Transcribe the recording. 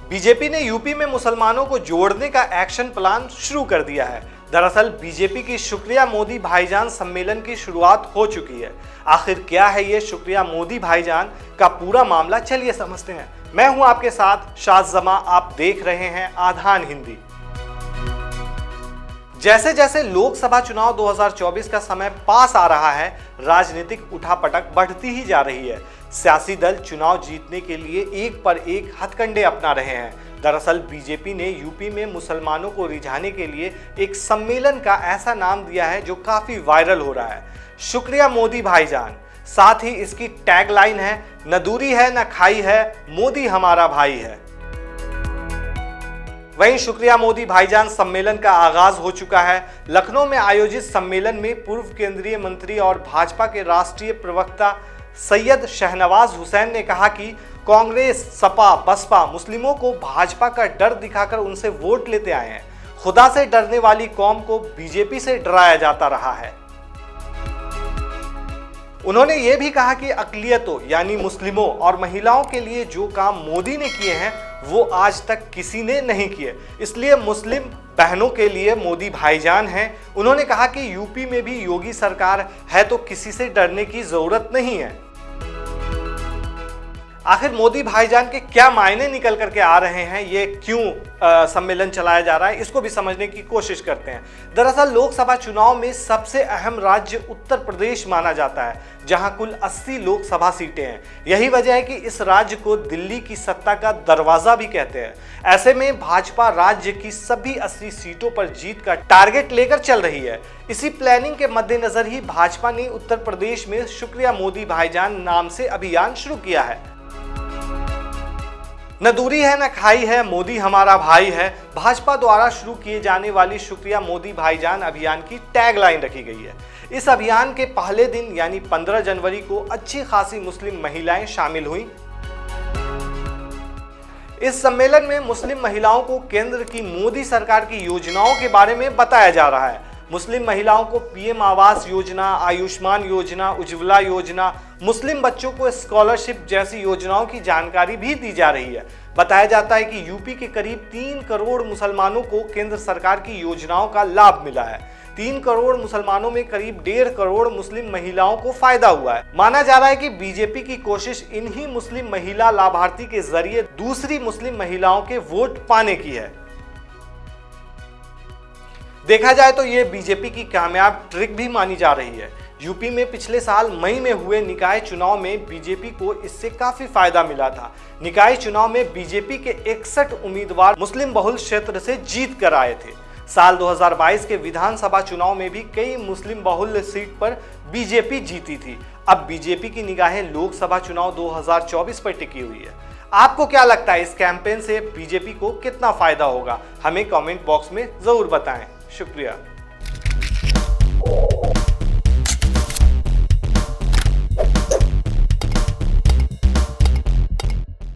BJP ने UP में मुसलमानों को जोड़ने का एक्शन प्लान शुरू कर दिया है। दरअसल बीजेपी की शुक्रिया मोदी भाईजान सम्मेलन की शुरुआत हो चुकी है। आखिर क्या है ये शुक्रिया मोदी भाईजान का पूरा मामला, चलिए समझते हैं। मैं हूं आपके साथ शाहजमा, आप देख रहे हैं आधान हिंदी। जैसे जैसे लोकसभा चुनाव 2024 का समय पास आ रहा है, राजनीतिक उठापटक बढ़ती ही जा रही है। सियासी दल चुनाव जीतने के लिए एक पर एक हथकंडे अपना रहे हैं। दरअसल बीजेपी ने यूपी में मुसलमानों को रिझाने के लिए एक सम्मेलन का ऐसा नाम दिया है जो काफी वायरल हो रहा है, शुक्रिया मोदी भाईजान। साथ ही इसकी टैगलाइन है, न दूरी है न खाई है, मोदी हमारा भाई है। वहीं शुक्रिया मोदी भाईजान सम्मेलन का आगाज हो चुका है। लखनऊ में आयोजित सम्मेलन में पूर्व केंद्रीय मंत्री और भाजपा के राष्ट्रीय प्रवक्ता सैयद शहनवाज हुसैन ने कहा कि कांग्रेस, सपा, बसपा मुस्लिमों को भाजपा का डर दिखाकर उनसे वोट लेते आए हैं। खुदा से डरने वाली कौम को बीजेपी से डराया जाता रहा है। उन्होंने ये भी कहा कि अक़लियतों यानी मुस्लिमों और महिलाओं के लिए जो काम मोदी ने किए हैं वो आज तक किसी ने नहीं किए, इसलिए मुस्लिम बहनों के लिए मोदी भाईजान हैं। उन्होंने कहा कि यूपी में भी योगी सरकार है तो किसी से डरने की जरूरत नहीं है। आखिर मोदी भाईजान के क्या मायने निकल करके आ रहे हैं, ये क्यों सम्मेलन चलाया जा रहा है, इसको भी समझने की कोशिश करते हैं। दरअसल लोकसभा चुनाव में सबसे अहम राज्य उत्तर प्रदेश माना जाता है, जहां कुल 80 लोकसभा सीटें हैं। यही वजह है कि इस राज्य को दिल्ली की सत्ता का दरवाजा भी कहते हैं। ऐसे में भाजपा राज्य की सभी 80 सीटों पर जीत का टारगेट लेकर चल रही है। इसी प्लानिंग के मद्देनजर ही भाजपा ने उत्तर प्रदेश में शुक्रिया मोदी भाईजान नाम से अभियान शुरू किया है। न दूरी है न खाई है, मोदी हमारा भाई है, भाजपा द्वारा शुरू किए जाने वाली शुक्रिया मोदी भाईजान अभियान की टैगलाइन रखी गई है। इस अभियान के पहले दिन यानी 15 जनवरी को अच्छी खासी मुस्लिम महिलाएं शामिल हुईं। इस सम्मेलन में मुस्लिम महिलाओं को केंद्र की मोदी सरकार की योजनाओं के बारे में बताया जा रहा है। मुस्लिम महिलाओं को पीएम आवास योजना, आयुष्मान योजना, उज्ज्वला योजना, मुस्लिम बच्चों को स्कॉलरशिप जैसी योजनाओं की जानकारी भी दी जा रही है। बताया जाता है कि यूपी के करीब 3 करोड़ मुसलमानों को केंद्र सरकार की योजनाओं का लाभ मिला है। 3 करोड़ मुसलमानों में करीब 1.5 करोड़ मुस्लिम महिलाओं को फायदा हुआ है। माना जा रहा है कि बीजेपी की कोशिश इन्हीं मुस्लिम महिला लाभार्थी के जरिए दूसरी मुस्लिम महिलाओं के वोट पाने की है। देखा जाए तो ये बीजेपी की कामयाब ट्रिक भी मानी जा रही है। यूपी में पिछले साल मई में हुए निकाय चुनाव में बीजेपी को इससे काफी फायदा मिला था। निकाय चुनाव में बीजेपी के 61 उम्मीदवार मुस्लिम बहुल क्षेत्र से जीत कर आए थे। साल 2022 के विधानसभा चुनाव में भी कई मुस्लिम बहुल सीट पर बीजेपी जीती थी। अब बीजेपी की निगाहें लोकसभा चुनाव 2024 पर टिकी हुई है। आपको क्या लगता है, इस कैंपेन से बीजेपी को कितना फायदा होगा? हमें कमेंट बॉक्स में जरूर बताएं। शुक्रिया।